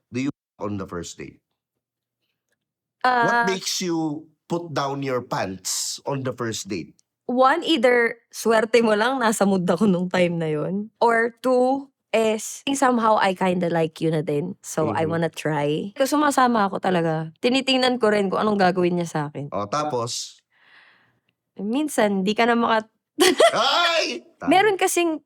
do you on the first date? What Ah, makes you put down your pants on the first date? one, either swerte mo lang, nasa mood ako nung time na yun. Or two, is somehow I kinda like you na din. So, I Mhm. wanna try. Kasi sumasama ako talaga. Tinitingnan ko rin kung anong gagawin niya sa akin. O, tapos? Minsan, di ka na Ay! Meron kasing,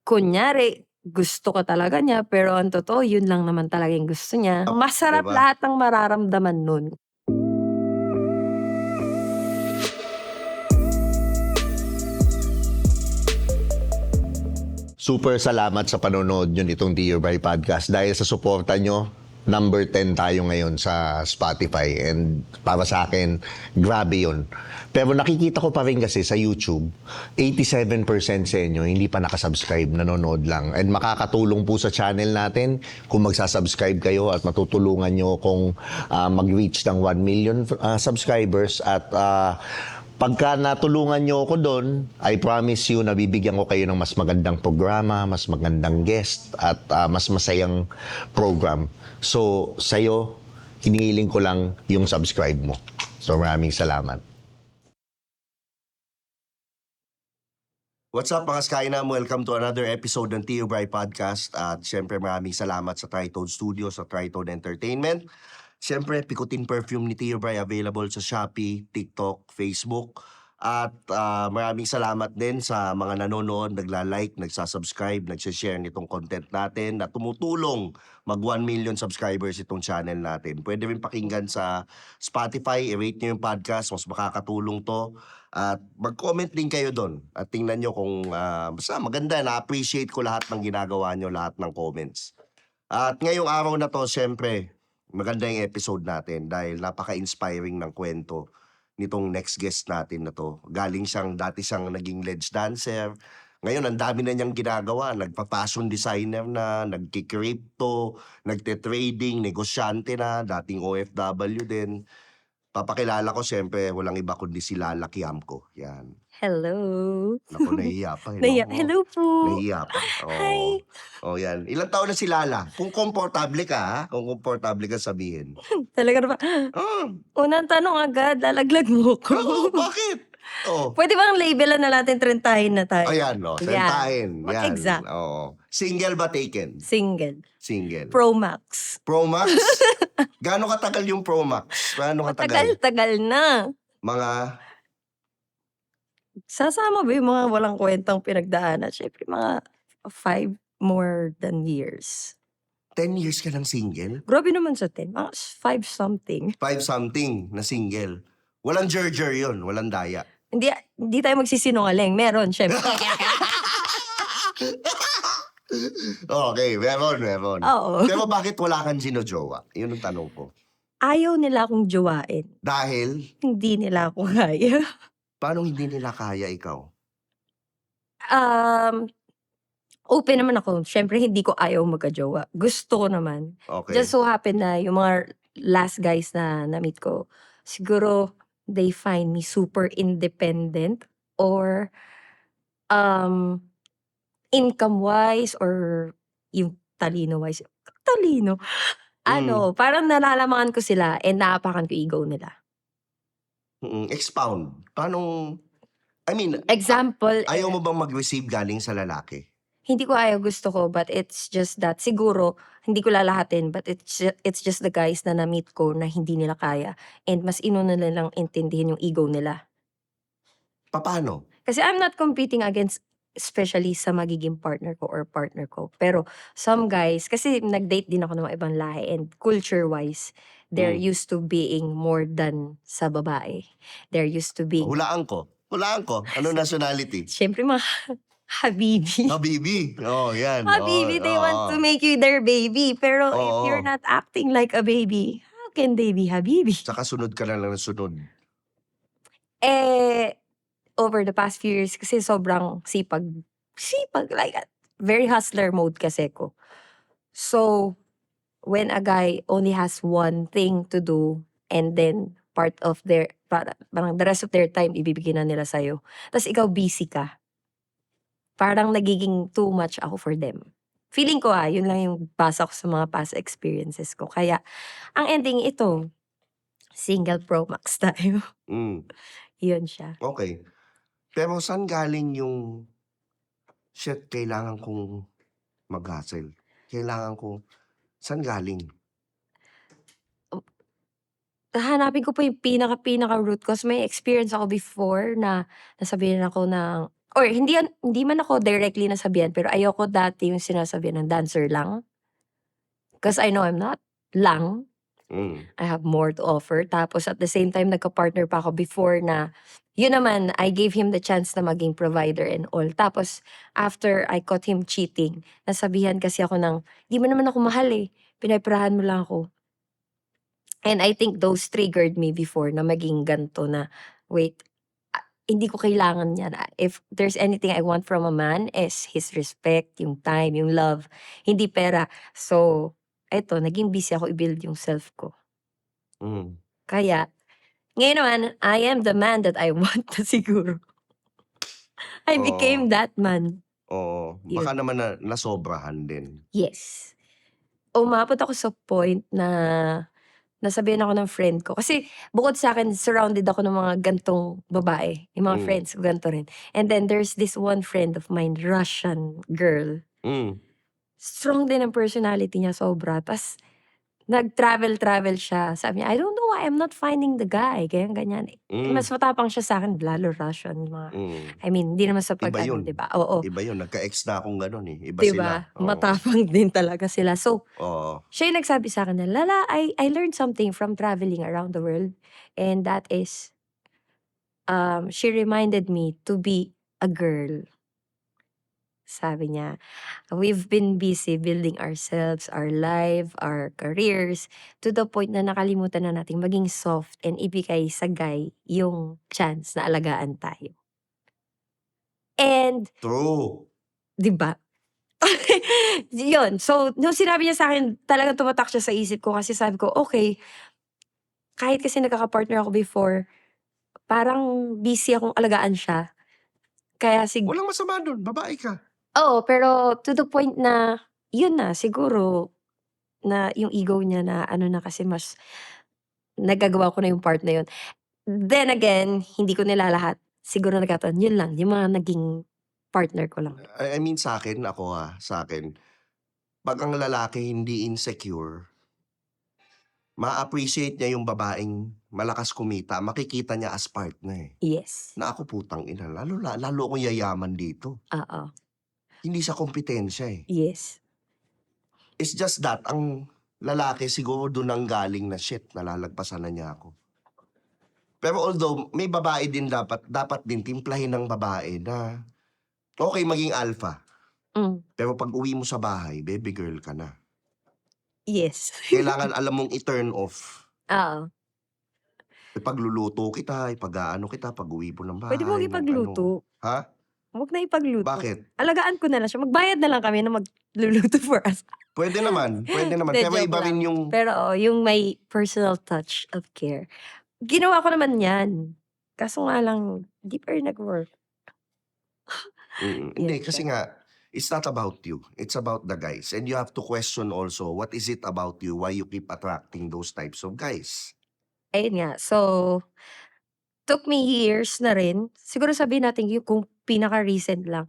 kunyari, gusto ka talaga niya, pero ang totoo, yun lang naman talaga yung gusto niya. Masarap Diba? lahat ng mararamdaman nun. Super salamat sa panonood nyo nitong Dear By Podcast. Dahil sa suporta nyo, number 10 tayo ngayon sa Spotify. And para sa akin, grabe yun. Pero nakikita ko pa rin kasi sa YouTube, 87% sa inyo hindi pa nakasubscribe, nanonood lang. And makakatulong po sa channel natin kung magsasubscribe kayo at matutulungan nyo kung mag-reach ng 1 million subscribers. At pagka natulungan nyo ako doon, I promise you na bibigyan ko kayo ng mas magandang programa, mas magandang guest, at mas masayang program. So, sa'yo, hinihiling ko lang yung subscribe mo. So, maraming salamat. What's up mga Skynam? Welcome to another episode ng Tio Bry Podcast. At syempre maraming salamat sa Tritone Studios, sa Tritone Entertainment. Syempre, Picotin Perfume ni Tio Bry available sa Shopee, TikTok, Facebook. At maraming salamat din sa mga nanonood, nagla-like, nagsasubscribe, nagsishare nitong content natin na tumutulong mag 1 million subscribers itong channel natin. Pwede rin pakinggan sa Spotify, i-rate nyo yung podcast, mas makakatulong to. At mag-comment din kayo doon at tingnan nyo kung basta maganda, na-appreciate ko lahat ng ginagawa nyo, lahat ng comments. At ngayong araw na to, syempre, maganda yung episode natin dahil napaka-inspiring ng kwento nitong next guest natin na to. Galing dati siyang naging ledge dancer. Ngayon, ang dami na niyang ginagawa. Nagpa-fashion designer na, nagki-crypto, nagte-trading, negosyante na, dating OFW din. Papakilala ko, siyempre, walang iba kundi si Lala Kiamco. Yan. Hello. Naku, nahihiya pa. No? Hello po. Nahihiya pa. Hi. Oh, yan. Ilang taon na si Lala? Kung komportable ka, ha? Kung komportable ka sabihin. Talaga naman. Ah, Unang tanong agad, lalaglag mo ko. bakit? Oh. Pwede bang labelan na natin, trentahin na tayo? Ayan, no. Trentahin. Yan. Exact. Oo. Single ba taken? Single. Single. Pro Max. Pro Max? Gaano katagal yung Pro Max? Gaano katagal? Matagal-tagal na. Mga Sasama ba yung mga walang kwentang pinagdaanan? Siyempre, mga 5 more than years. 10 years ka ng single? Grabe naman sa 10. Mga 5 something. 5 something na single. Walang jerjer yun. Walang daya. Hindi tayo magsisinungaling. Meron, syempre. Okay, meron. Oo. Pero bakit wala kang sinojowa? Yun ang tanong ko. Ayaw nila akong jowain. Dahil, Hindi nila ako kaya. paano hindi nila kaya ikaw? Open naman ako. Syempre, hindi ko ayaw magka-jowa. Gusto ko naman. Okay. Just so happen na yung mga last guys na na-meet ko, siguro they find me super independent or income-wise or yung talino-wise. Talino? Parang nalalamangan ko sila and naapakan ko ego nila. Expound. Paano, I mean, Example, ayaw mo bang mag-receive galing sa lalaki? hindi ko ayaw, gusto ko, but it's just that siguro hindi ko lalahatin, but it's just the guys na na-meet ko na hindi nila kaya and mas inuna nilang intindihin yung ego nila. Paano? Kasi I'm not competing against especially sa magiging partner ko or partner ko. Pero some guys, kasi nag-date din ako ng mga ibang lahi and culture-wise, they're used to being more than sa babae. They're used to being, Hulaan ko. Ano nationality? syempre mga habibi. Habibi. Oh, yan. Habibi, they want to make you their baby. Pero if you're not acting like a baby, how can they be habibi? Saka sunod ka na lang ng sunod. Over the past few years, kasi sobrang sipag, like, very hustler mode kasi ko. So, when a guy only has one thing to do, and then part of parang the rest of their time, ibibigay na nila sa'yo. Tapos ikaw busy ka. Parang nagiging too much ako for them. Feeling ko yun lang yung basa ko sa mga past experiences ko. Kaya, ang ending ito, single Pro Max tayo. Mm, Yun siya. okey. Pero saan galing yung, "Shit, kailangan kong mag-hustle. Kailangan ko" saan galing? Hahanapin ko pa yung pinaka root cause. May experience ako before na nasabihan ako ng or hindi man ako directly nasabihan, pero ayoko dati yung sinasabihan ng dancer lang. Cause I know I'm not lang. Mm, I have more to offer. Tapos at the same time, nagka-partner pa ako before na, yun naman, I gave him the chance na maging provider and all. Tapos, after I caught him cheating, nasabihan kasi ako ng, di mo naman ako mahal eh. Pinapirahan mo lang ako. And I think those triggered me before na maging ganto na, wait, hindi ko kailangan yan. If there's anything I want from a man is his respect, yung time, yung love, hindi pera. So, eto, naging busy ako i-build yung self ko. mm. Kaya, ngayon naman, I am the man that I want na siguro. I Oo, became that man. oo. Yun. Baka naman nasobrahan din. Yes. Umabot ako sa point na nasabihan ako ng friend ko. Kasi bukod sa akin, surrounded ako ng mga gantong babae. Yung mga Mm, friends ko, ganto rin. And then there's this one friend of mine, Russian girl. mm, Strong din ang personality niya, sobra. Tas nag-travel siya. Sabi niya, I don't know why I'm not finding the guy. Ganyan. Mas mm, matapang siya sa akin, lalo Russian. Mga, mm. I mean, hindi naman sa Iba pag-ano, yun. di ba? Oo. Iba yun. Nagka-ex na akong gano'n eh. Iba Di sila. ba? Oo. Matapang din talaga sila. So, Oo. siya yung nagsabi sa akin na, Lala, I learned something from traveling around the world. And that is, she reminded me to be a girl. Sabi niya, we've been busy building ourselves, our life, our careers, to the point na nakalimutan na nating maging soft and ibigay sa guy yung chance na alagaan tayo. And, True. di ba? Yun. So, nung sinabi niya sa akin, talagang tumatak siya sa isip ko kasi sabi ko, okay, kahit kasi nagkaka-partner ako before, parang busy akong alagaan siya. Kaya Walang masama dun. Babae ka. oo, pero to the point na, yun na, siguro, na yung ego niya na ano na kasi mas nagagawa ko na yung part na yun. Then again, hindi ko nilalahat. Siguro nagkataon, yun lang, yung mga naging partner ko lang. I mean sa'kin, ako sa'kin, 'pag ang lalaki hindi insecure, ma-appreciate niya yung babaeng malakas kumita, makikita niya as partner eh. Yes. Na ako putang ina, lalo akong yayaman dito. Oo. Hindi sa kompetensya eh. Yes. It's just that, ang lalaki siguro dun ang galing na, shit, nalalagpasan na niya ako. Pero although, may babae din dapat din timplahin ng babae na, okay maging alpha. Mm. Pero pag uwi mo sa bahay, baby girl ka na. Yes. Kailangan alam mong i-turn off. Oo. Ipagluluto kita, ipag-aano kita pag uwi mo ng bahay. Pwede mo huwag ng ipagluto. ano. Ha? Huwag na ipagluto. Bakit? Alagaan ko na lang siya. Magbayad na lang kami na magluluto for us. Pwede naman. Hindi, Pero joke iba rin lang. yung, Pero yung may personal touch of care. Ginawa ko naman yan. Kaso nga lang, di pa rin nag-work. hindi, Yes, kasi nga, it's not about you. It's about the guys. And you have to question also, what is it about you? Why you keep attracting those types of guys? Ayun nga. So, took me years na rin. Siguro sabihin natin yung kung pinaka-recent lang.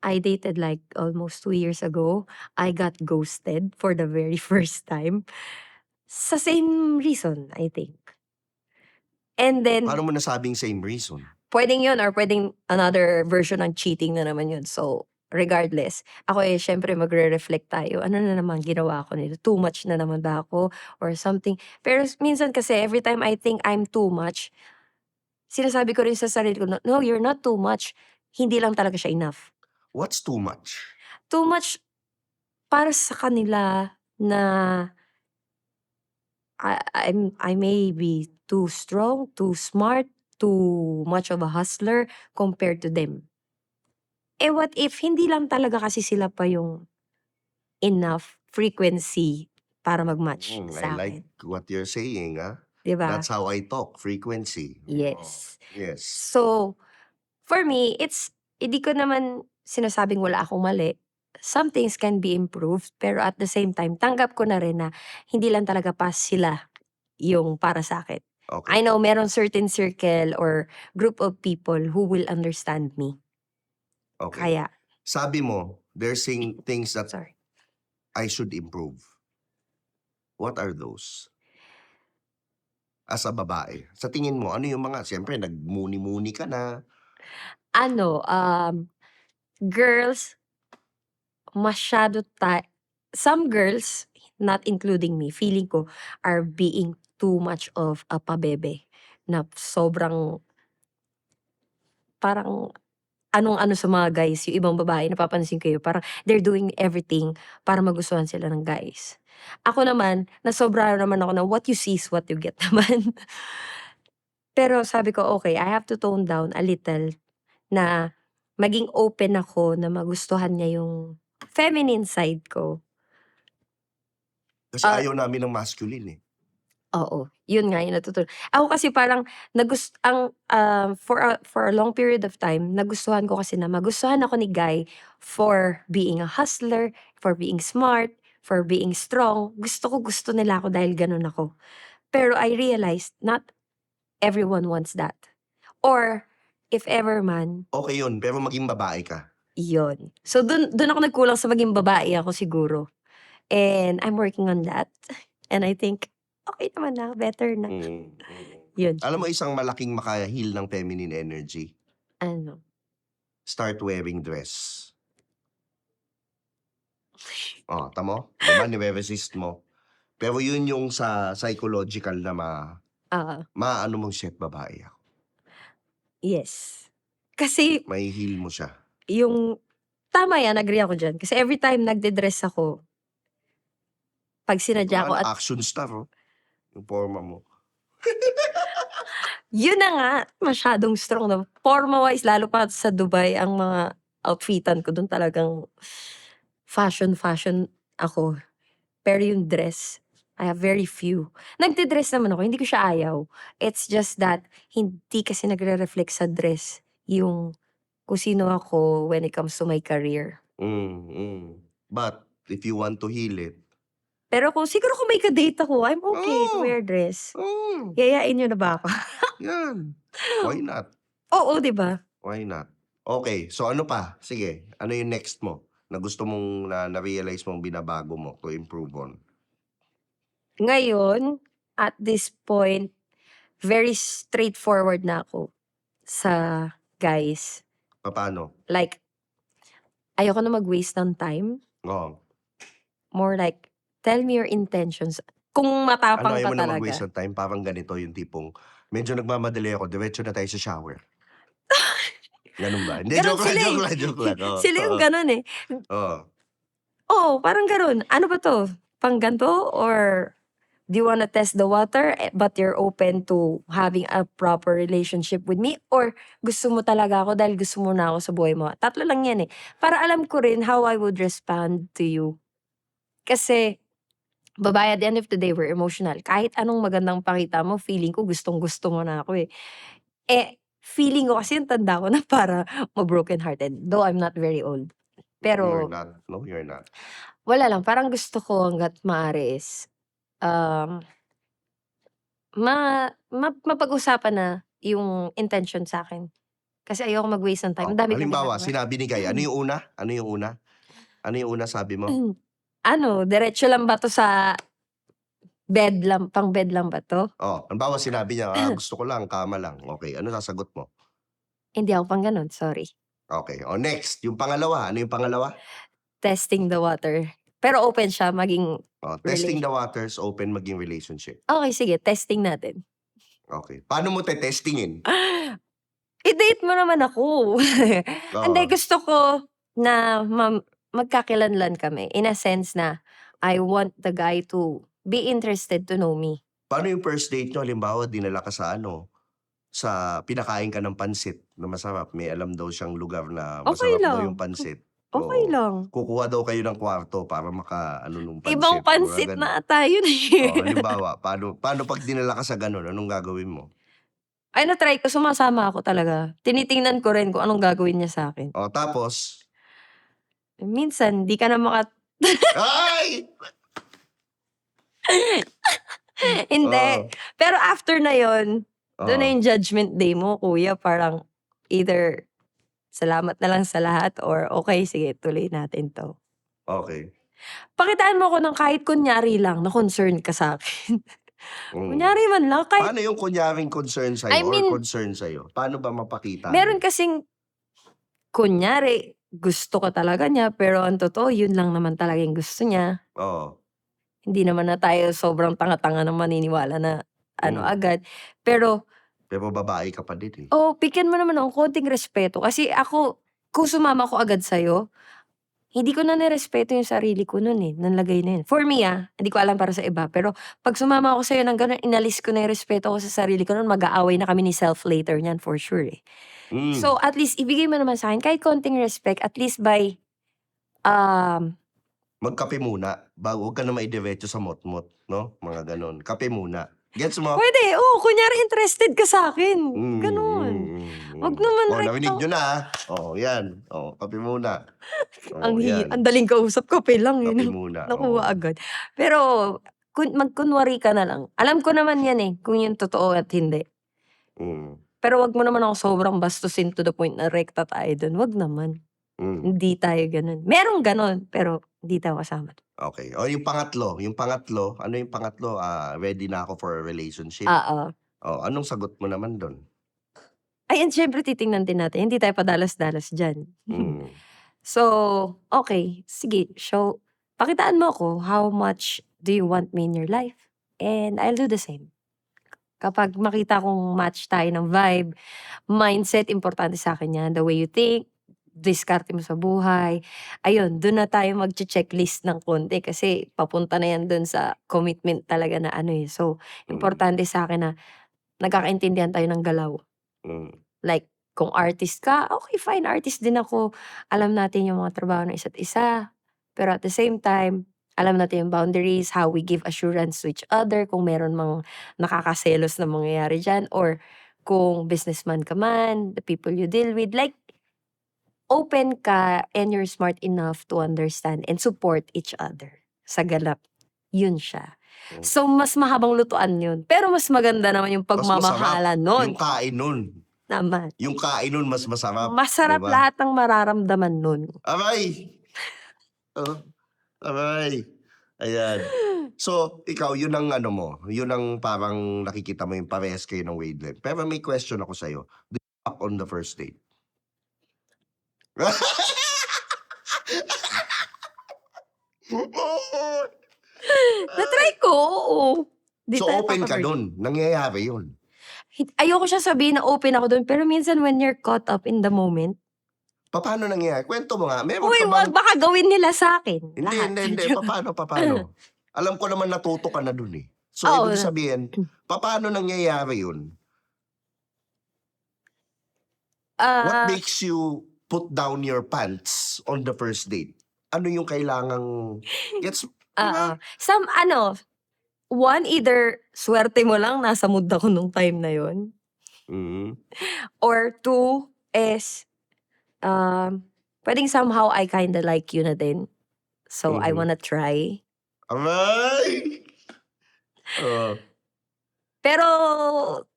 I dated like almost 2 years ago. I got ghosted for the very first time. Sa same reason, I think. And then, Paano mo nasabing same reason? pwedeng yun or pwedeng another version ng cheating na naman yun. So, regardless, ako syempre magre-reflect tayo. Ano na naman ginawa ko nito? Too much na naman ba ako? Or something. Pero minsan kasi, every time I think I'm too much, sinasabi ko rin sa sarili ko, no, you're not too much. Hindi lang talaga siya enough. What's too much? Too much para sa kanila na I may be too strong, too smart, too much of a hustler compared to them. Eh, what if hindi lang talaga kasi sila pa yung enough frequency para mag-match I sa like akin, what you're saying, 'di ba? That's how I talk, frequency. Yes. Yes. So, for me, hindi ko naman sinasabing wala akong mali. some things can be improved, pero at the same time, tanggap ko na rin na hindi lang talaga pas sila yung para sa akin. I Okay. know meron certain circle or group of people who will understand me. Okay. Kaya, Sabi mo, there's things that sorry. I should improve. What are those? As a babae. Sa tingin mo, ano yung mga, siyempre, nagmuni-muni ka na. Ano, girls, some girls, not including me, feeling ko, are being too much of a pabebe. Na sobrang, parang, anong-ano sa mga guys, yung ibang babae, napapansin ko yun, parang they're doing everything para magustuhan sila ng guys. Ako naman, nasobra naman ako na what you see is what you get naman. Pero sabi ko, okay, I have to tone down a little na maging open ako na magustuhan niya yung feminine side ko. Kasi Ah, ayaw namin ng masculine eh. Oo, yun nga yung ako kasi parang for a long period of time, nagustuhan ko kasi na magustuhan ako ni guy for being a hustler, for being smart, for being strong. Gusto nila ako dahil ganun ako. Pero I realized not everyone wants that. Or if ever man, Okay yun, pero maging babae ka. yun. So dun ako nagkulang sa maging babae ako siguro. And I'm working on that. And I think, okay naman na, better na. Mm. Yun. Alam mo, isang malaking makahil ng feminine energy, Ano? start wearing dress. Oh, tamo? Diba, nire-resist mo. Pero yun yung sa psychological na maano mong shit, babae ako. Yes. Kasi May heal mo siya. tama yan, agree ako dyan. Kasi every time nagde-dress ako, pag sinadya ko Ano, at action star, oh. Yung forma mo. yun na nga, masyadong strong na. Forma-wise, lalo pa sa Dubai, ang mga outfitan ko doon talagang fashion ako. Pero yung dress, I have very few. Nagde-dress naman ako, hindi ko siya ayaw. It's just that, hindi kasi nagre-reflect sa dress yung kung sino ako when it comes to my career. But, if you want to heal it, Pero siguro kung may ka-date ako, I'm okay to oh, wear dress. oh, Yayain niyo na ba ako? yan. Why not? Oo, 'di ba? Why not? Okay, so ano pa? Sige, ano yung next mo na gusto mong na-realize mong binabago mo to improve on? Ngayon, at this point, very straightforward na ako sa guys. Paano? Like, ayoko na mag-waste ng time. Oh, More like, tell me your intentions. Kung ano matapang ayaw ka mo na talaga. mag-waste ng time? Parang ganito yung tipong, medyo nagmamadali ako, diretso na tayo sa shower. Ganun ba? Hindi, Ganun joke lang, sila joke eh. lang, joke lang. Oh, Sila yung ganun eh. oh. Oo, parang ganun. Ano ba to? Pang ganito? Or do you wanna test the water but you're open to having a proper relationship with me? Or gusto mo talaga ako dahil gusto mo na ako sa buhay mo? Tatlo lang yan eh. Para alam ko rin how I would respond to you. Kasi, babae, at the end of the day, we're emotional. Kahit anong magandang pakita mo, feeling ko gustong-gusto mo na ako eh. Feeling ko kasi yung tanda ko na para ma-broken hearted. Though I'm not very old. You're Pero, not. No, you're not. wala lang. Parang gusto ko hanggat maaari is, mapag-usapan na yung intention sa akin. Kasi ayoko mag-waste ng time. Oh, Ang dami kong halimbawa, ginagawa. sinabi ni Guy, ano yung una? Ano yung una? Ano yung una sabi mo? Ano, diretso lang ba to sa bed lang, pang bed lang ba to? Oh, halimbawa sinabi niya, gusto ko lang, kama lang. Okay, ano sasagot mo? Hindi ako pang ganun, sorry. Okay, oh next, yung pangalawa. Ano yung pangalawa? Testing the water. Pero open siya maging Oh, testing the waters, open maging relationship. okay, sige, testing natin. Okay. Paano mo testingin? I-date mo naman ako. Hindi, Oo. gusto ko na magkakilanlan kami. In a sense na, I want the guy to be interested to know me. Paano yung first date nyo? Halimbawa, dinala ka sa pinakain ka ng pansit na masarap. May alam daw siyang lugar na Okay masarap daw lang. yung pansit. Okay Oo. lang. Kukuha daw kayo ng kwarto para nung pansit. Ibang Mga pansit ganun. na ata yun Oh, eh. halimbawa, paano pag dinala ka sa ganun, anong gagawin mo? Ay, na-try ko, sumasama ako talaga. Tinitingnan ko rin kung anong gagawin niya sa akin. Oh, tapos, Minsan, di ka na Ay! Hindi. Oo. Pero after na yon, doon na Oo. yung judgment day mo, kuya. Parang either salamat na lang sa lahat or okay, sige, tuloy natin 'to. Okay. Pakitaan mo ako ng kahit kunyari lang na concern ka sa'kin. Mm. Kunyari man lang, kahit Paano yung kunyaring concern I sa'yo or mean, concern sa'yo? Paano ba mapakita meron nun? kasing kunyari gusto ka talaga niya pero ang totoo yun lang naman talaga yung gusto niya. Oo. Hindi naman na tayo sobrang tanga-tanga na maniniwala na ano Hmm. agad. Pero Pero babae ka pa din, eh. bigyan mo naman ng konting respeto kasi ako, kung sumama ako agad sa'yo, hindi ko na nirespeto yung sarili ko nun, eh, ng lagay na yun. For me, hindi ko alam para sa iba, pero 'pag sumama ako sa'yo ng gano'n, inalis ko na yung respeto ko sa sarili ko nun, mag-aaway na kami ni self later niyan for sure, eh. Hmm. So, at least ibigay mo naman sa'kin kahit konting respect, at least by, um Magkape muna bago, huwag ka na maidiretso sa mot-mot, 'no, mga gano'n. Kape muna. Gets mo? puwede, kunyari interested ka sa'kin, Hmm, gano'n. mm, Wag mm. naman Narinig rekta niyo na, yan. Kape muna. Yan. ang daling kausap, kape lang, eh, Kape 'no? muna, Nakuha agad. Pero magkunwari ka na lang. Alam ko naman 'yan, eh, kung yung totoo at hindi. Mm, Pero wag mo naman ako sobrang bastusin to the point na rekta tayo dun, wag naman. hmm. Hindi tayo gano'n. Merong gano'n, pero hindi tayo kasama dun. Okey. Yung pangatlo, ano yung pangatlo? Ready na ako for a relationship. Oo. Anong sagot mo naman dun? Ayan, siyempre titingnan din natin, hindi tayo padalos-dalos diyan. Hmm, So, okey, sige, pakitaan mo ako how much do you want me in your life, and I'll do the same. Kapag makita kong match tayo ng vibe, mindset, importante sa'kin 'yan, the way you think, diskarte mo sa buhay, ayun, dun na tayo magche-checklist ng konti kasi papunta na 'yan dun sa commitment talaga na ano, eh. So, hmm, importante sa'kin na nagkakaintindihan tayo ng galaw. hmm, Like, kung artist ka, okay fine, artist din ako. Alam natin yung mga trabaho ng isa't isa. Pero at the same time, alam natin yung boundaries, how we give assurance to each other, kung meron mang nakakaselos na mangyayari diyan or kung businessman ka man, the people you deal with, like, open ka and you're smart enough to understand and support each other sa ganap. Yun siya. hmm. So, mas mahabang lutuan yun. Pero mas maganda naman yung Mas masarap pagmamahalan yung nun kain nun. naman. Yung kain nun mas masarap, 'di Masarap ba? lahat ng mararamdaman nun. Aray! Oh, aray! Ayan. So, ikaw yun ang ano mo, yun ang parang nakikita mo yung parehas kayo ng wavelength. Pero may question ako sa'yo. Do you fuck on the first date? Na-try ko, oo. Di So, tayo open ka papabirthday. dun, nangyayari yun? Ayoko siya sabihin na open ako dun, pero minsan when you're caught up in the moment, Papaano nangyayari? Kuwento mo nga, meron uy, ka bang wag baka gawin nila sa'kin, hindi, lahat. hindi, hindi, papaano? Alam ko naman natuto ka na dun, eh. So, Oo. ibig sabihin, papaano nangyayari yun? What Ah, makes you put down your pants on the first date? Ano yung kailangang gets di ba? one, either swerte mo lang nasa mood ako nung time na yon, Mhm. or two is, puwedeng somehow I kinda like you na din. So, I Mhm. wanna try. Aray! Oo. Pero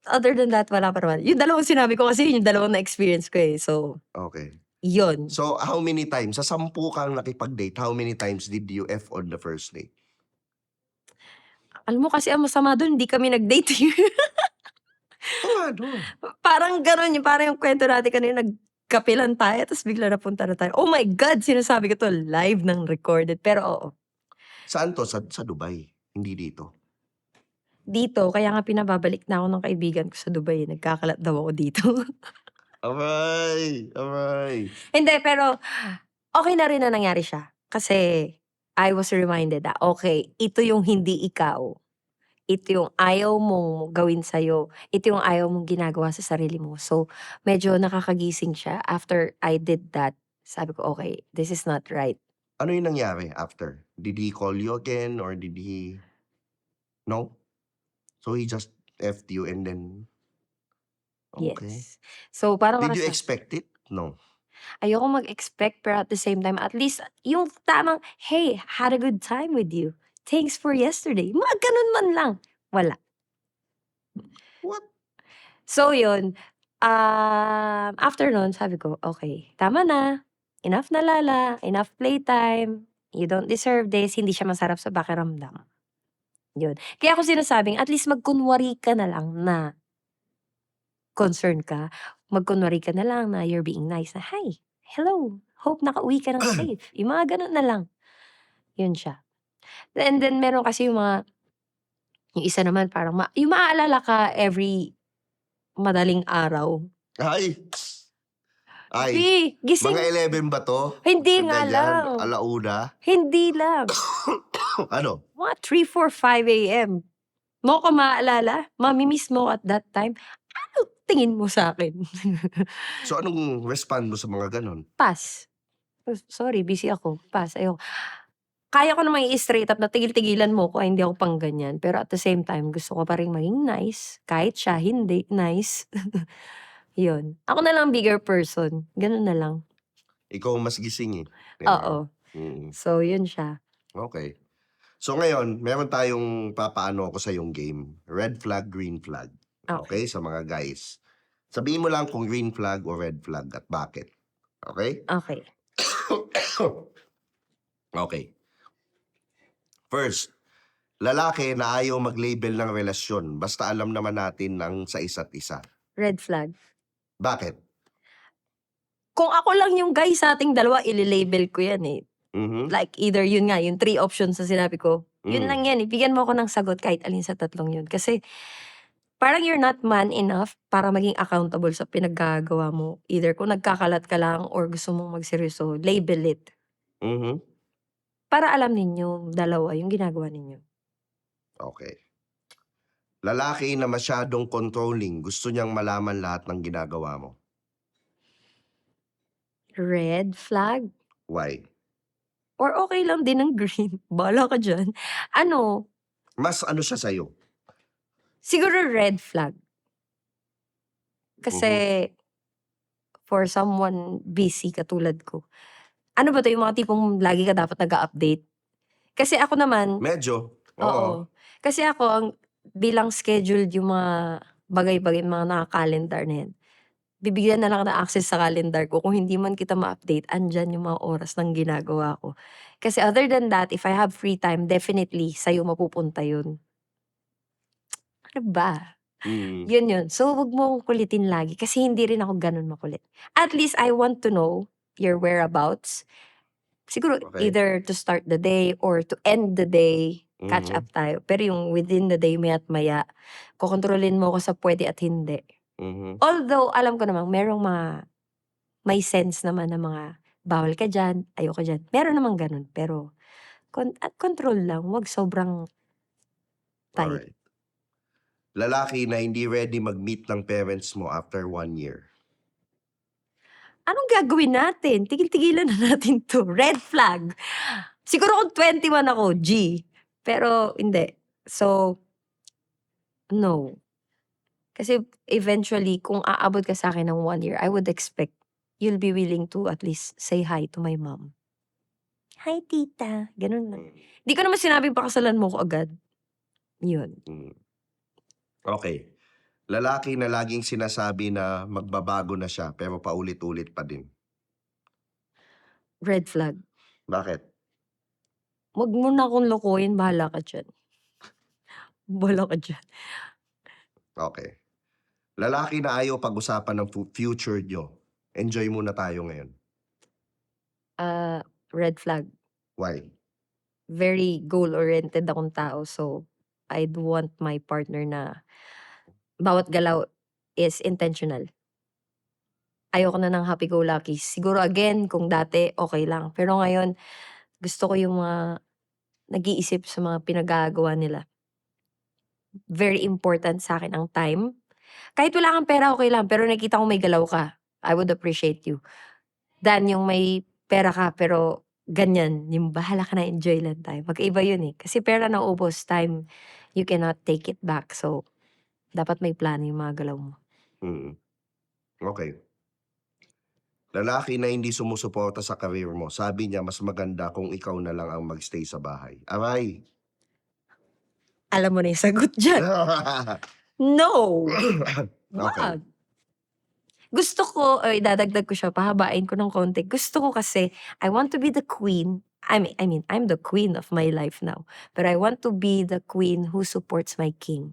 other than that, wala pa naman. Yung dalawang sinabi ko kasi yun yung dalawang na-experience ko, eh. So, Okey. yun. So, how many times sa 10 kang nakipag-date, how many times did you F on the first date? Alam mo kasi ang masama dun hindi kami nag-date, eh. Paano? Parang gano'n yung parang yung kuwento natin kanina, nagkape lang tayo ta's bigla napunta na tayo. Oh my God! Sinasabi ko 'to live ng recorded, pero oo. Saan 'to? Sa Dubai, hindi dito? Dito, kaya nga pinababalik na ako ng kaibigan ko sa Dubai, eh, nagkakalat daw ako dito. Aray! Aray! Hindi, pero okey na rin na nangyari siya. Kasi I was reminded na, okey, ito yung hindi ikaw. Ito yung ayaw mong gawin sa'yo. Ito yung ayaw mong ginagawa sa sarili mo. So, medyo nakakagising siya. After I did that, sabi ko, "Okey, this is not right." Ano yung nangyari after? Did he call you again or did he no? So, he just F'd you and then okay. Yes. So, parang Did ano you siya, expect it? No? Ayoko mag-expect pero at the same time, at least yung tamang, "Hey, had a good time with you. Thanks for yesterday." Mga ganun man lang. Wala. What? So yun, after nun sabi ko, "Okay, tama na. Enough na lala, enough playtime. You don't deserve this." Hindi siya masarap sa pakiramdam. Yun. Kaya ako sinasabing at least magkunwari ka na lang na concerned ka. Magkunwari ka na lang na you're being nice na, "Hi, hello, hope nakauwi ka ng safe." Yung mga ganun na lang. Yun siya. And then meron kasi yung isa naman parang yung maaalala ka every madaling araw. Ay! G, Ay! gising. Mga 11 ba to? Hindi nga Ganyan? lang. Alauna? Hindi lang. Ano? Mga 3, 4, 5 AM. Mo ko maaalala? Mami-miss mo at that time? Ano tingin mo sa akin? So, anong respond mo sa mga ganon? Pass. Sorry, busy ako. Pass. Ayoko. Kaya ko namang i-straight up na tigil-tigilan mo ko, hindi ako pang ganyan. Pero at the same time, gusto ko pa rin maging nice. Kahit siya, hindi nice. Yun. Ako na lang bigger person. Ganun na lang. Ikaw ang mas gising eh. Di ba? Oo. Mm. So, yun siya. Okay. So ngayon, meron tayong papaano ko sa yung game. Red flag, green flag. Okay? Okay. Sa mga guys. Sabihin mo lang kung green flag o red flag at bakit. Okay? Okay. Okay. First, lalaki na ayaw mag-label ng relasyon basta alam naman natin ng sa isa't isa. Red flag. Bakit? Kung ako lang yung guy sa ating dalawa, ililabel ko yan eh. Mhm. Like either yun nga, yung 3 options na sinabi ko. Yun Mm. lang yan eh. Bigyan mo ako ng sagot kahit alin sa tatlong yun. Kasi parang you're not man enough para maging accountable sa pinaggagawa mo. Either kung nagkakalat ka lang or gusto mong magseryoso, label it. Mhm. Para alam ninyo, dalawa, yung ginagawa ninyo. Okay. Lalaki na masyadong controlling, gusto niyang malaman lahat ng ginagawa mo. Red flag? Why? Or okay lang din ng green. Bahala ka dyan. Ano, Mas ano siya sa'yo? siguro red flag. Kasi for someone busy katulad ko, ano ba 'to, yung mga tipong lagi ka dapat nag-a-update? Kasi ako naman Medyo. Oo. oo. Kasi ako ang bilang scheduled yung mga bagay-bagay, mga naka-calendar na yan, bibigyan na lang ng access sa calendar ko. Kung hindi man kita ma-update, andiyan yung mga oras ng ginagawa ko. Kasi other than that, if I have free time, definitely sa'yo mapupunta yun. Ano ba? Mm. Yun. So, wag mo akong kulitin lagi kasi hindi rin ako ganun makulit. At least I want to know your whereabouts. Siguro Okay. either to start the day or to end the day, catch Mhm. up tayo. Pero yung within the day, maya't maya, kokontrolin mo ko sa pwede at hindi. Mhm. Although, alam ko namang merong may sense naman na mga bawal ka dyan, ayoko dyan. Meron namang ganun. Pero, at control lang, wag sobrang tight. Alright. Lalaki na hindi ready mag-meet ng parents mo after 1 year. Anong gagawin natin? Tigil-tigilan na natin 'to. Red flag. Siguro kung 21 ako, G. Pero hindi. So, no. Kasi eventually, kung aabot ka sa'kin ng 1 year, I would expect you'll be willing to at least say hi to my mom. "Hi, tita." Ganun lang. Mm. Di ko naman sinabing pakasalan mo ko agad. Yun. Mm. Okay. Lalaki na laging sinasabi na magbabago na siya pero paulit-ulit pa din. Red flag. Bakit? Wag mo na akong lokohin, bahala ka dyan. Bahala ka dyan. Okay. Lalaki na ayaw pag-usapan ng future nyo. Enjoy muna tayo ngayon. Red flag. Why? Very goal-oriented akong tao. So, I'd want my partner na bawat galaw is intentional. Ayoko na ng happy-go-lucky. Siguro again, kung dati, okay lang. Pero ngayon, gusto ko yung mga nag-iisip sa mga pinagagawa nila. Very important sa akin ang time. Kahit wala kang pera, okay lang. Pero nakita ko may galaw ka, I would appreciate you. Than yung may pera ka, pero ganyan, yung bahala ka na, enjoy lang tayo. Magkaiba yun eh. Kasi pera naubos, time, you cannot take it back. So, dapat may plano yung mga galaw mo. Mm. Okay. Lalaki na hindi sumusuporta sa career mo. Sabi niya, mas maganda kung ikaw na lang ang magstay sa bahay. Aray! Alam mo na yung sagot dyan. No! Okay. Wag. Gusto ko, idadagdag ko siya, pahabain ko ng konti. Gusto ko kasi, I want to be the queen. I mean, I'm the queen of my life now. But I want to be the queen who supports my king.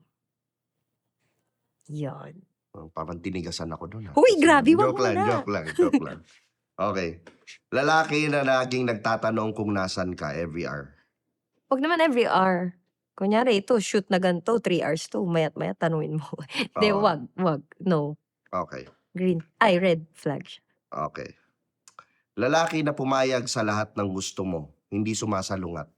Yon. Parang tinigasan ako doon. Huy, grabe, wag Joke mo lang, na. joke lang. Okay. Lalaki na laging nagtatanong kung nasan ka every hour. Wag naman every hour. Kunyari, ito, shoot na ganito, 3 hours to. Mayat-mayat, tanungin mo. Hindi, Oo. wag. No. Okay. Red flag siya. Okay. Lalaki na pumayag sa lahat ng gusto mo, hindi sumasalungat.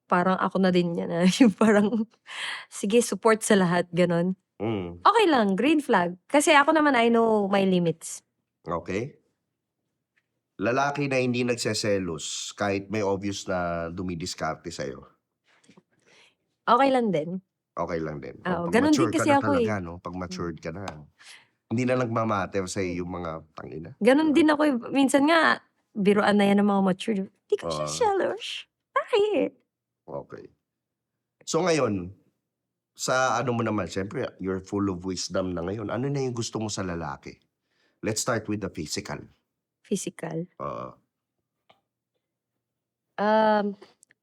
Parang ako na din yan. Yung parang, sige, support sa lahat, ganon. Mm. Okay lang, green flag. Kasi ako naman, I know my limits. Okay. Lalaki na hindi nagseselos kahit may obvious na dumidiskarte sa'yo. Okay lang din. Okay lang din. Oo, Pag ganun din mature ka kasi na ako talaga, no? Pag matured ka na. Hindi na nagmamatter sa'yo yung mga tangina. Ganon din ako. Minsan nga, biruan na yan ng mga mature. Hindi ko siya Oo. jealous. Bakit? Okay. So ngayon, sa ano mo naman, syempre, you're full of wisdom na ngayon. Ano na yung gusto mo sa lalaki? Let's start with the physical. Physical. Oo.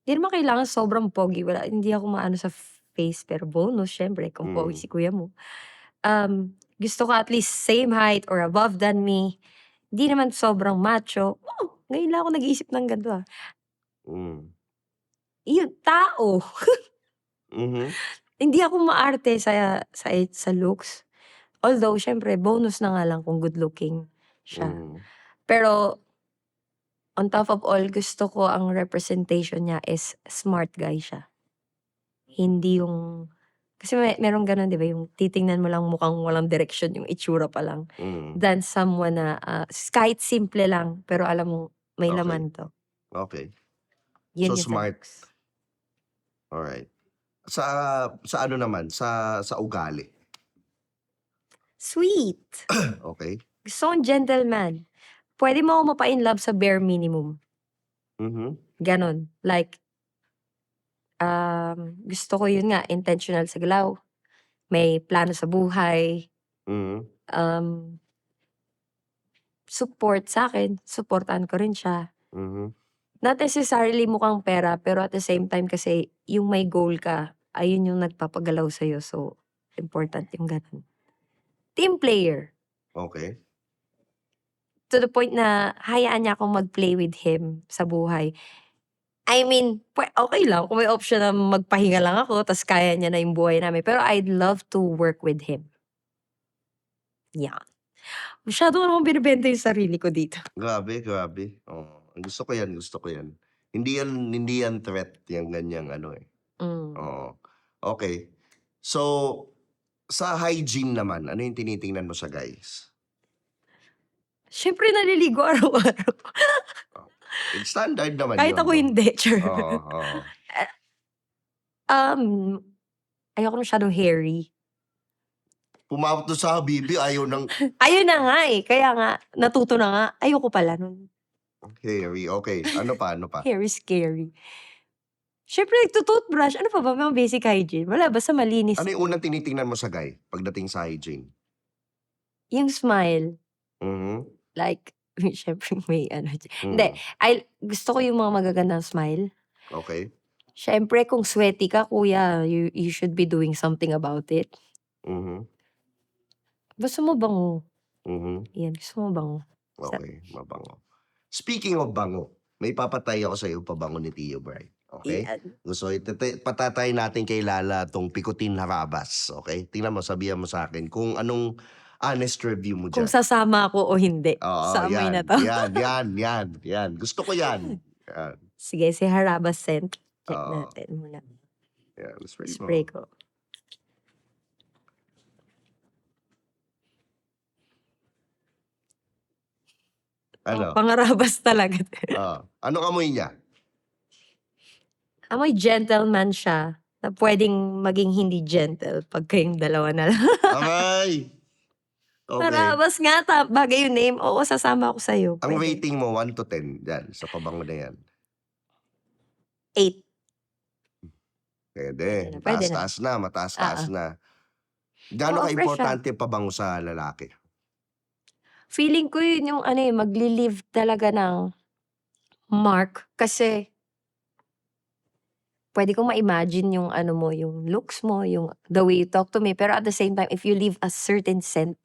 Di naman kailangan sobrang pogi. Hindi ako maano sa face, pero bonus, syempre, kung pogi si kuya mo. Gusto ko at least same height or above than me. Di naman sobrang macho. Oh, ngayon lang ako nag-iisip ng ganito. Mm. Yung tao. Mhm. Hindi ako maarte sa looks. Although, syempre, bonus na nga lang kung good looking siya. Mm. Pero, on top of all, gusto ko ang representation niya is smart guy siya. Hindi yung, kasi merong ganun, di ba? Yung titingnan mo lang mukhang walang direction yung itsura pa lang. Mm. Than someone na kahit simple lang, pero alam mo, may Okay. laman to. Okay. Yun So, yung sa smart. looks. Alright. Sa ano naman? Sa ugali. Sweet. Okay. Gusto kong gentleman. Pwede mo ako mapa-inlove sa bare minimum. Mhm. Ganon. Like, gusto ko yun nga, intentional sa galaw. May plano sa buhay. Mhm. Support sa akin. Supportan ko rin siya. Mhm. Not necessarily mukhang pera, pero at the same time kasi yung may goal ka, ayun yung nagpapagalaw sa'yo. So, important yung ganun. Team player. Okay. To the point na hayaan niya akong mag-play with him sa buhay. I mean, okay lang kung may option na magpahinga lang ako tas kaya niya na yung buhay namin. Pero I'd love to work with him. Yeah. Masyado ko naman binibenta yung sarili ko dito. Grabe. Oo. Gusto ko yan. Hindi yan threat, yung ganyang ano eh. Mm. Oo. Okay. So, sa hygiene naman, ano yung tinitingnan mo sa guys? Siyempre naliligo araw-araw. Standard naman Kahit yun. ako no? hindi. Sure. Oo. Ayoko masyadong hairy. Pumapot doon sa Habibi, ayaw ng Ayun na nga eh. Kaya nga, natuto na nga. Ayoko pala nun. hairy. Okay. Ano pa? Hair is scary. Siyempre, nagtutoothbrush. Ano pa ba? Mga basic hygiene. Wala, basta malinis. Ano yung unang tinitingnan mo sa guy pagdating sa hygiene? Yung smile. Mhm. Like, siyempre may ano. Mm. Hindi. Gusto ko yung mga magagandang smile. Okay. Siyempre, kung sweaty ka, kuya, you should be doing something about it. Mhm. Gusto mo bango? Mhm. Yan, gusto mo bango? Okay, mabango. Speaking of bango, may papatay ako sa iyo pabango ni Tio Bry. Okay? Yan. Gusto patatay natin kay Lala tong pikutin harabas. Okay? Tingnan mo, sabihan mo sa akin kung anong honest review mo Kung dyan. sasama ako o hindi. Oo, Sa amoy na to. Yan. Gusto ko yan. Yan. Sige, si Harabas scent. Check Oo. natin muna. Yan. Spray mo. Spray ko. Ano? Pangarabas talaga. Anong amoy niya? Amoy gentleman siya na pwedeng maging hindi gentle pag kayong dalawa na lang. Aray! Okay. Harabas nga, bagay yung name. Oo, sasama ako sa'yo. Ang Pwede. rating mo, 1 to 10, dyan, sa pabango na yan. 8. Pwede. Pwede na. Taas-taas na, mataas-taas Oo. na. Gaano Oo, fresh siya. ka-importante yung pabango sa lalaki? Feeling ko yun yung magli-leave talaga ng mark kasi pwede kong ma-imagine yung mo, yung looks mo, yung the way you talk to me. Pero at the same time, if you leave a certain scent,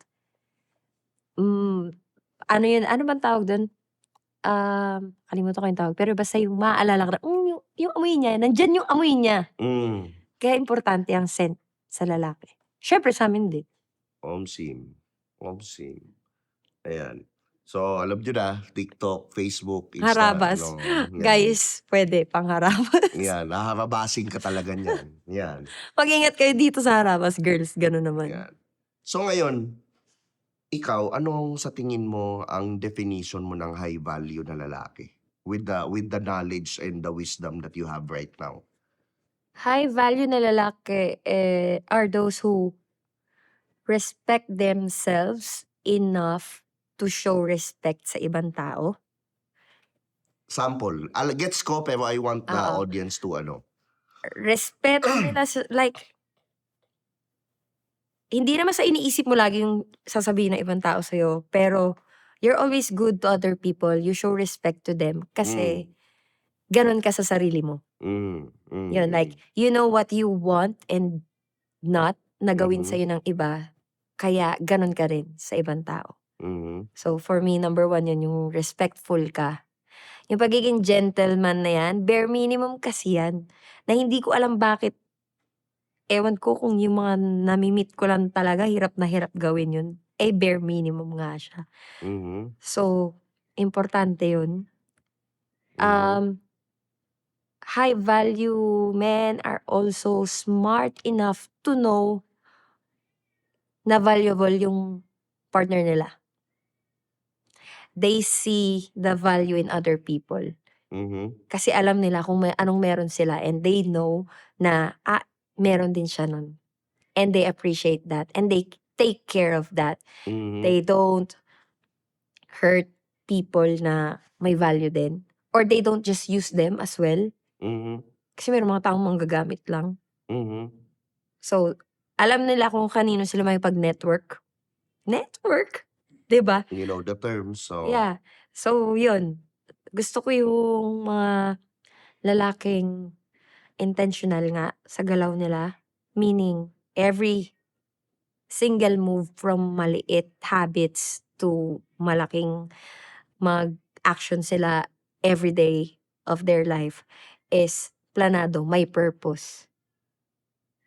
ano yun, ano bang tawag dun? Kalimutan ko yung tawag. Pero basta yung maaalala ka na, yung amoy niya, nandyan yung amoy niya. Mm. Kaya importante ang scent sa lalaki. Siyempre sa amin din. Omsim. Ayan. So, alam nyo na, TikTok, Facebook, Insta. Harabas. No, yan. Guys, pwede pang harabas. Yan, haharabasin ka talaga niyan. Yan. Mag-ingat kayo dito sa harabas, girls. Ganun naman. Yan. So ngayon, ikaw, anong sa tingin mo ang definition mo ng high value na lalaki? With the knowledge and the wisdom that you have right now. High value na lalaki are those who respect themselves enough to show respect sa ibang tao. Sample. Gets ko, pero I want the Oo. audience to Respeto nila, like, hindi naman sa iniisip mo lagi yung sasabihin ng ibang tao sa'yo, pero you're always good to other people. You show respect to them kasi ganun ka sa sarili mo. Yun, like, you know what you want and not na gawin sa'yo ng iba, kaya ganun ka rin sa ibang tao. So, for me, number 1 yun, yung respectful ka. Yung pagiging gentleman na yan, bare minimum kasi yan, na hindi ko alam bakit, ewan ko kung yung mga nami-meet ko lang talaga, hirap na hirap gawin yun. Bare minimum nga siya. So, importante yun. High value men are also smart enough to know na valuable yung partner nila. They see the value in other people. Kasi alam nila kung anong meron sila and they know na meron din siya nun. And they appreciate that and they take care of that. They don't hurt people na may value din. Or they don't just use them as well. Kasi meron mga taong manggagamit lang. So, alam nila kung kanino sila may pag-network. Network? 'Di ba? You know the terms, so. Yeah. So, yun. Gusto ko yung mga lalaking intentional nga sa galaw nila. Meaning, every single move from maliit habits to malaking mag-action sila every day of their life is planado, may purpose.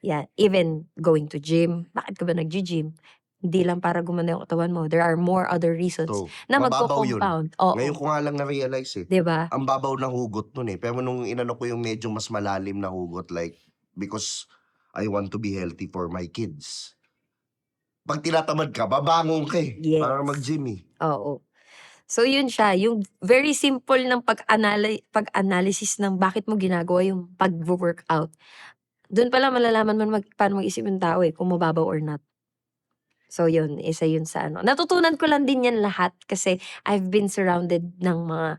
Yeah, even going to gym. Bakit ka ba nag-gym? Hindi lang para gumanda yung katawan mo. There are more other reasons So, na mababaw yun. magko-compound. Oo. Ngayon ko nga lang na-realize eh. 'Di ba? Ang babaw ng hugot nun eh. Pero nung inano ko yung medyo mas malalim na hugot, like, because I want to be healthy for my kids. Pag tinatamad ka, babangon ka eh. Yes. Para mag-gym eh. Oo. So, yun siya. Yung very simple ng pag-analysis ng bakit mo ginagawa yung pag-workout. Doon pala malalaman mo paano mag-isip yung tao eh, kung mababaw or not. So, yun. Isa yun sa Natutunan ko lang din yan lahat kasi I've been surrounded ng mga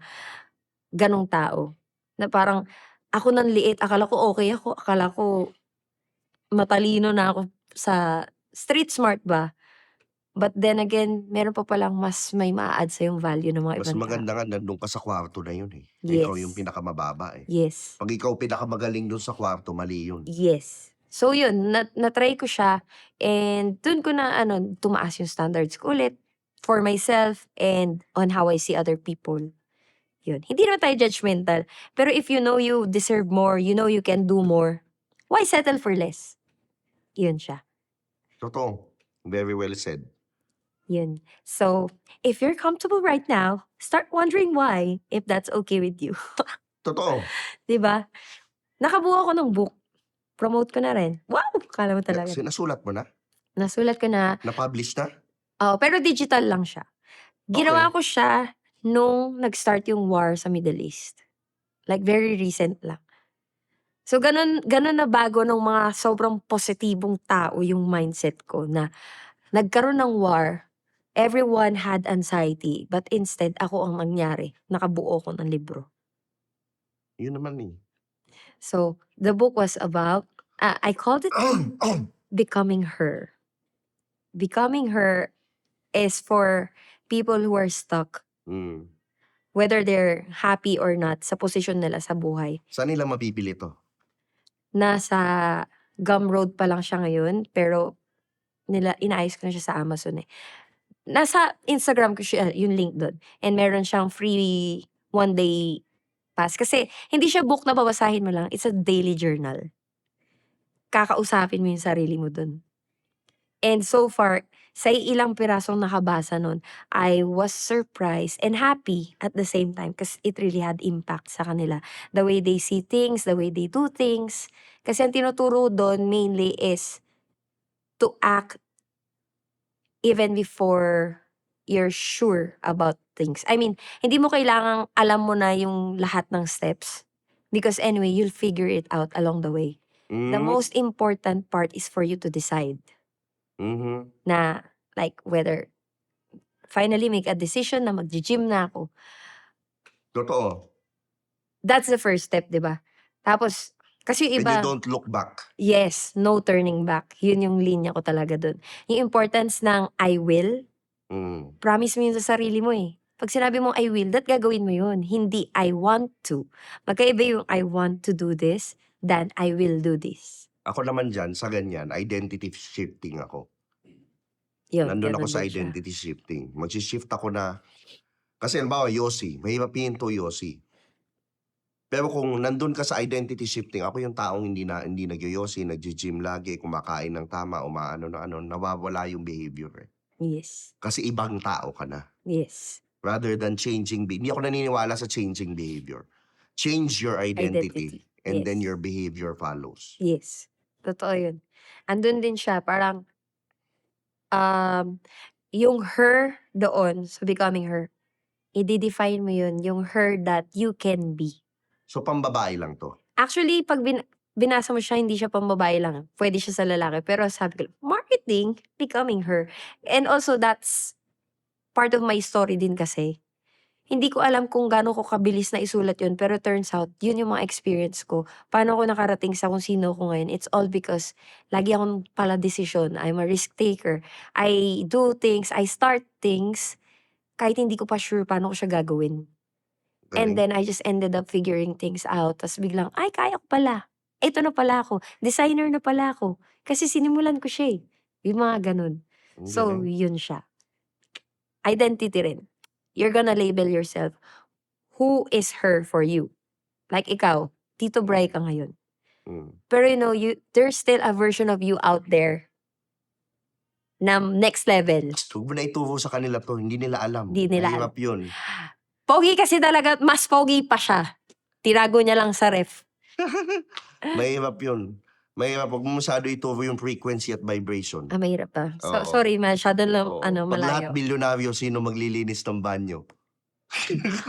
ganong tao. Na parang, ako nang liit, akala ko okay ako. Akala ko matalino na ako sa street smart ba. But then again, meron pa palang mas may maa-add sa yung value ng mga Mas ibang maganda tao. nga nandun ka sa kwarto na yun eh. Yes. Ikaw yung pinakamababa eh. Yes. Pag ikaw pinakamagaling dun sa kwarto, mali yun. Yes. So yun, na-try ko siya and dun ko na tumaas yung standards ko ulit for myself and on how I see other people. Yun. Hindi naman tayo judgmental. Pero if you know you deserve more, you know you can do more, why settle for less? Yun siya. Totoo. Very well said. Yun. So, if you're comfortable right now, start wondering why, if that's okay with you. Totoo. 'Di ba? Nakabuo ako ng book. Promote ko na rin. Wow! Kala mo talaga. Sinasulat mo na? Nasulat ko na. Na-publish na? Pero digital lang siya. Ginawa ko siya nung nag-start yung war sa Middle East. Like very recent lang. So ganun na bago ng mga sobrang positibong tao yung mindset ko na nagkaroon ng war, everyone had anxiety, but instead ako ang nangyari, nakabuo ko ng libro. Yun naman eh. So, the book was about, I called it Becoming Her. Becoming Her is for people who are stuck, Mm. whether they're happy or not, sa posisyon nila sa buhay. Saan nila mapipili to? Nasa Gumroad pa lang siya ngayon, pero inaayos ko na siya sa Amazon eh. Nasa Instagram ko siya, yung link doon. And meron siyang free 1-day pass. Kasi hindi siya book na babasahin mo lang. It's a daily journal. Kakausapin mo yung sarili mo doon. And so far, sa ilang pirasong nakabasa nun, I was surprised and happy at the same time because it really had impact sa kanila. The way they see things, the way they do things. Kasi ang tinuturo doon mainly is to act even before you're sure about things. I mean, hindi mo kailangang alam mo na yung lahat ng steps. Because anyway, you'll figure it out along the way. The Mm. most important part is for you to decide Mhm. na like whether finally make a decision na mag-gym na ako. Totoo. That's the first step, di ba? Tapos, kasi yung And you iba, don't look back. yes, no turning back. Yun yung linya ko talaga dun. Yung importance ng I will, Mm. promise mo yun sa sarili mo eh. Pag sinabi mo I will, that gagawin mo yun. Hindi I want to. Magkaiba yung I want to do this than I will do this. Ako naman dyan, sa ganyan, identity shifting ako. Yun, Nandun ako ganun sa din siya. identity shifting. Mag-shift ako na, kasi halimbawa, Yossi, mahirap hinto Yossi. Pero kung nandun ka sa identity shifting, ako yung taong hindi nag-yossi, nag-gym lagi, kumakain ng tama, umaano na ano, nawawala yung behavior eh. Yes. Kasi ibang tao ka na. Yes. Rather than changing, hindi ako naniniwala sa changing behavior. Change your identity. And then Yes. your behavior follows. Yes. Totoo yun. Andun din siya, parang, yung her doon, so becoming her, i-define mo yun, yung her that you can be. So, pambabae lang to. Actually, pag binasa mo siya, hindi siya pambabae lang. Pwede siya sa lalaki. Pero sabi ko, marketing, becoming her. And also, that's part of my story din kasi. Hindi ko alam kung gaano ko kabilis na isulat yun, pero turns out, yun yung mga experience ko. Paano ako nakarating sa kung sino ko ngayon? It's all because lagi akong pala decision. I'm a risk taker. I do things, I start things, kahit hindi ko pa sure paano ko siya gagawin. And Galing. then, I just ended up figuring things out. Tapos biglang, ay, kaya ko pala. Ito na pala ako. Designer na pala ako. Kasi sinimulan ko siya eh. Yung mga ganun. Ang So, galing. yun siya. Identity rin. You're gonna label yourself. Who is her for you? Like ikaw, Tito Bray ka ngayon. Mm. Pero you know, there's still a version of you out there na next level. Huwag mo na ituro sa kanila to. Hindi nila alam. Hindi nila Mahirap yun. Pogi kasi talaga, mas pogi pa siya. Tirago niya lang sa ref. Mahirap yun. Mahirap. Huwag mo masyado ituro yung frequency at vibration. Mahirap pa. Oo. Sorry, masyado lang, Oo. ano, Pag lahat malayo. bilyonaryo, sino maglilinis ng banyo?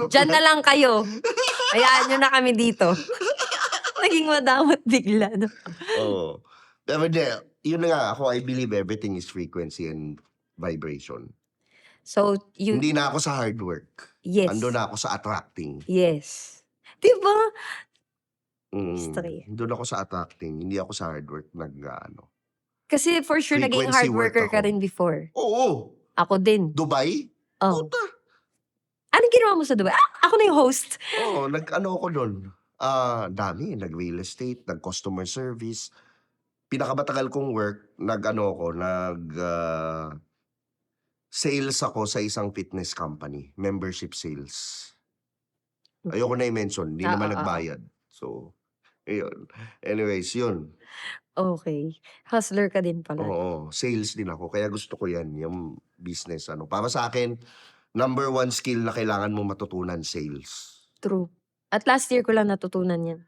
Diyan na lang kayo. Hayaan nyo na kami dito. Naging madamot bigla, no? Oo. Pero yun na nga, ako, I believe everything is frequency and vibration. So, Hindi na ako sa hard work. yes. Ando na ako sa attracting. Yes. Diba? Mm. Straight. Doon ako sa attracting. Hindi ako sa hard work. Kasi for sure, naging Frequency hard work worker ka ako. rin before. Oo. Ako din. Dubai? Oh. Puta. Anong ginawa mo sa Dubai? Ako na yung host. Oo, nag-ano ako doon. Dami. Nag-real estate, nag-customer service. Pinakamatagal kong work, sales ako sa isang fitness company. Membership sales. Ayoko na i-mention. Hindi naman nagbayad. So, ayun. Anyways, yun. Okay. Hustler ka din pala. Oo, sales din ako. Kaya gusto ko yan, yung business. Para sa akin, number one skill na kailangan mo matutunan, sales. True. At last year ko lang natutunan yan.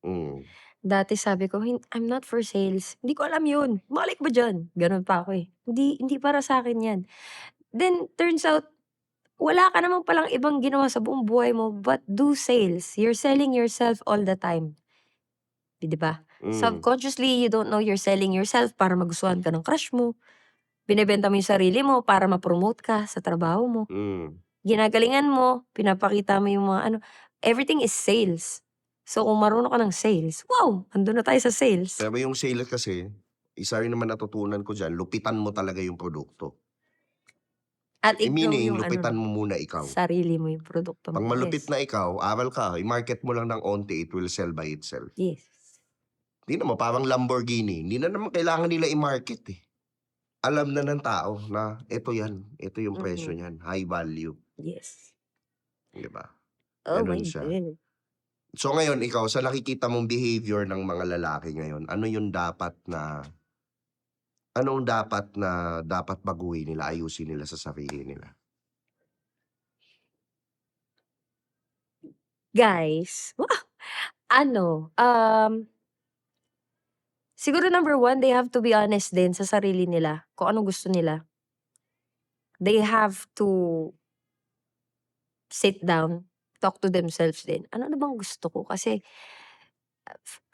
Mm. Dati sabi ko, I'm not for sales. Hindi ko alam yun. Malik ba dyan? Ganun pa ako eh. Hindi para sa akin yan. Then, turns out, wala ka naman palang ibang ginawa sa buong buhay mo but do sales. You're selling yourself all the time. Di ba? Mm. Subconsciously, you don't know you're selling yourself para magustuhan ka ng crush mo. Binebenta mo yung sarili mo para ma-promote ka sa trabaho mo. Ginagalingan mo, pinapakita mo yung mga ano, everything is sales. So kung marunong ka ng sales, wow, andun na tayo sa sales. Pero yung sales kasi, isa rin naman natutunan ko dyan, lupitan mo talaga yung produkto. At ikaw Meaning, yung lupitan ano, mo muna ikaw. sarili mo yung produkto Pag mo. malupit Yes. na ikaw, aral ka, i-market mo lang ng onti, it will sell by itself. Yes. Hindi naman, parang Lamborghini, hindi na naman kailangan nila i-market eh. Alam na ng tao na ito yan, ito yung presyo niyan, high value. Yes. Di ba? Oh my Ganun siya. God. So ngayon, ikaw, sa nakikita mong behavior ng mga lalaki ngayon, anong dapat na baguhin nila, ayusin nila sa sarili nila? Guys, ano, siguro number 1, they have to be honest din sa sarili nila kung anong gusto nila. They have to sit down, talk to themselves din. Ano na bang gusto ko? Kasi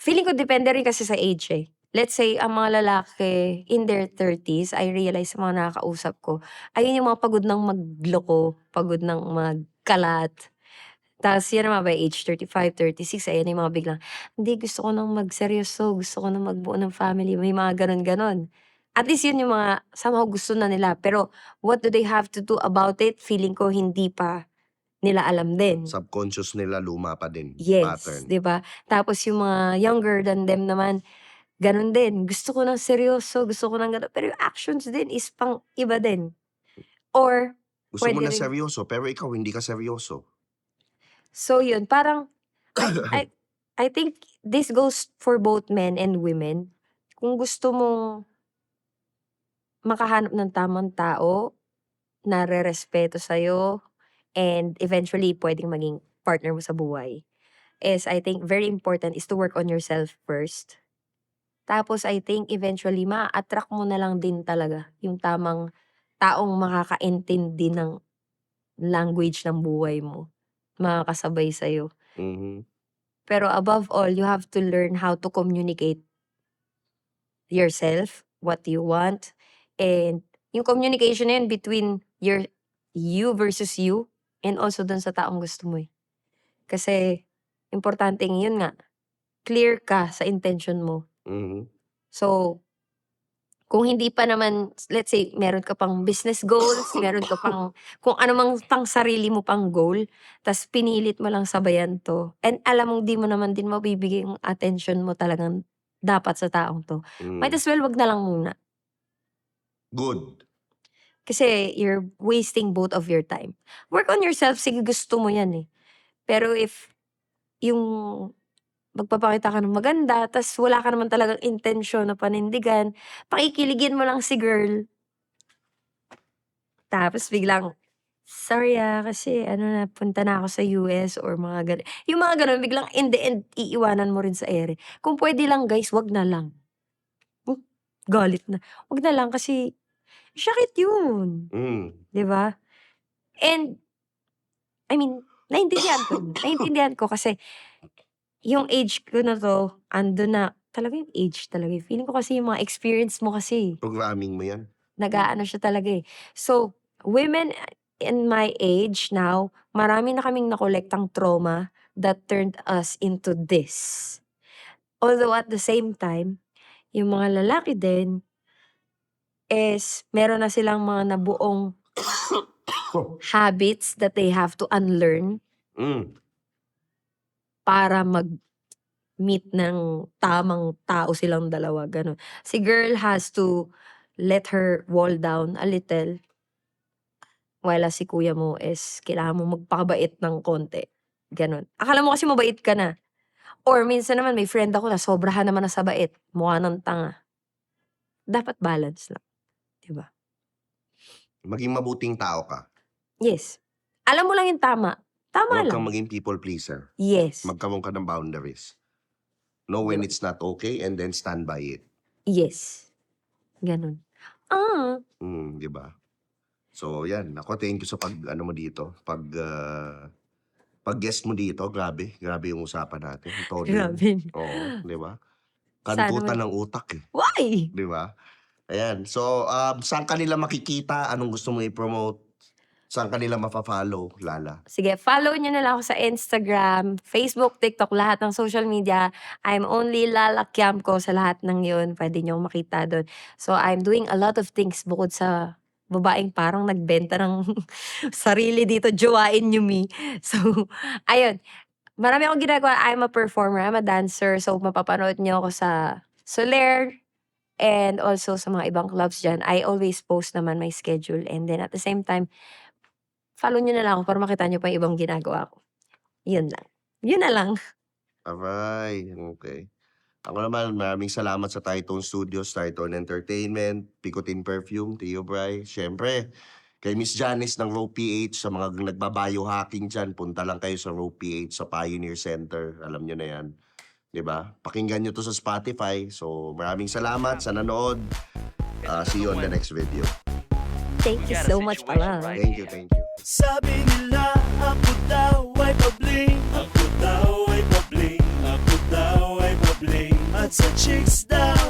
feeling ko depende rin kasi sa age eh. Let's say, ang mga lalaki in their 30s, I realize sa mga nakakausap ko, ayun yung mga pagod ng magloko, pagod ng magkalat. Tapos yan naman by age 35, 36, ayan yung mga biglang, hindi, gusto ko nang magseryoso, gusto ko nang magbuo ng family, may mga ganon-ganon. At least yun yung mga somehow gusto na nila. Pero what do they have to do about it? Feeling ko hindi pa nila alam din. Subconscious nila luma pa din, Yes, pattern. 'di ba? Tapos yung mga younger than them naman, ganun din. Gusto ko ng seryoso, gusto ko ng gano'n. Pero yung actions din is pang iba din. Or Gusto mo pwede na rin, seryoso, pero ikaw hindi ka seryoso. so yun, parang I think this goes for both men and women. Kung gusto mong makahanap ng tamang tao na rerespeto sa'yo and eventually puwedeng maging partner mo sa buhay, is I think very important is to work on yourself first. Tapos I think eventually maa-attract mo na lang din talaga yung tamang taong makakaintindi ng language ng buhay mo, makakasabay sa'yo. Mhm. Pero above all, you have to learn how to communicate yourself, what you want, and yung communication na yun between you versus you, and also dun sa taong gusto mo eh. Kasi importanteng yun nga, clear ka sa intention mo. Mhm. So, kung hindi pa naman, let's say, meron ka pang business goals, meron ka pang kung ano mang pang sarili mo pang goal, tas pinilit mo lang sabayan 'to, and alam mong di mo naman din mabibigay yung attention mo talagang dapat sa taong 'to, might Mm. as well wag na lang muna. Good. Kasi you're wasting both of your time. Work on yourself, sige gusto mo yan eh. Pero if yung magpapakita ka ng maganda tas wala ka naman talagang intensyon na panindigan, pakikiligin mo lang si girl. Tapos biglang, "Sorry kasi ano napunta na ako sa US," or mga gano'n. Yung mga gano'n biglang in the end iiwanan mo rin sa ere. Kung puwede lang guys, wag na lang. Galit na. Wag na lang kasi sakit yun, Mm. 'di ba? And I mean, naiintindihan ko kasi yung age ko na 'to, andun na talaga yung age talaga, eh. Feeling ko kasi yung mga experience mo kasi, Programming mo yan. nag-aano siya talaga, eh. So, women in my age now, marami na kaming nakolektang trauma that turned us into this. Although at the same time, yung mga lalaki din is meron na silang mga nabuong habits that they have to unlearn Mm. para mag-meet ng tamang tao silang dalawa, gano'n. Si girl has to let her wall down a little, while si kuya mo is kailangan mong magpakabait ng konti, gano'n. Akala mo kasi mabait ka na, or minsan naman may friend ako na sobrahan naman na sa bait, mukha ng tanga. Dapat balance lang, 'di ba? Maging mabuting tao ka. Yes. Alam mo lang yung tama, tama Huwag kang lang. maging people pleaser. Yes. Magkaroon ka ng boundaries. Know when it's not okay and then stand by it. Yes. Gano'n. Di ba? So, yan. Ako, thank you sa pag-ano mo dito. Pag-guest mo dito, grabe. Grabe yung usapan natin. Todo yun. Grabe. Oo, di ba? Sana Kantutan man ng utak eh. why? Di ba? Ayan. So, saan kanila makikita? Anong gusto mo i-promote? Saan kanila mafa-follow, Lala? Sige, follow nyo na lang ako sa Instagram, Facebook, TikTok, lahat ng social media. I'm only Lala Quiamco sa lahat ng yun. Pwede nyo makita doon. So, I'm doing a lot of things bukod sa babaeng parang nagbenta ng sarili dito, jowain nyo me. So, ayun. Marami akong ginagawa. I'm a performer, I'm a dancer. So, mapapanood nyo ako sa Soler and also sa mga ibang clubs dyan. I always post naman my schedule. And then at the same time, follow nyo na lang ako para makita nyo pa yung ibang ginagawa ko. Yun lang. Yun na lang. Alright, okay. Ako naman, maraming salamat sa Tritone Studios, Tritone Entertainment, Picotin Perfume, Tio Bry. Siyempre, kay Miss Janice ng Row PH, sa mga nagbabayo-hacking dyan, punta lang kayo sa Row PH sa Pioneer Center. Alam nyo na yan. 'Di ba? Pakinggan nyo to sa Spotify. So, maraming salamat sa nanood. See you on the next video. Thank you so much pala. Thank you, thank you. Sabi nila ako daw ay pabling, ako daw ay pabling, ako daw ay pabling. At sa chicks daw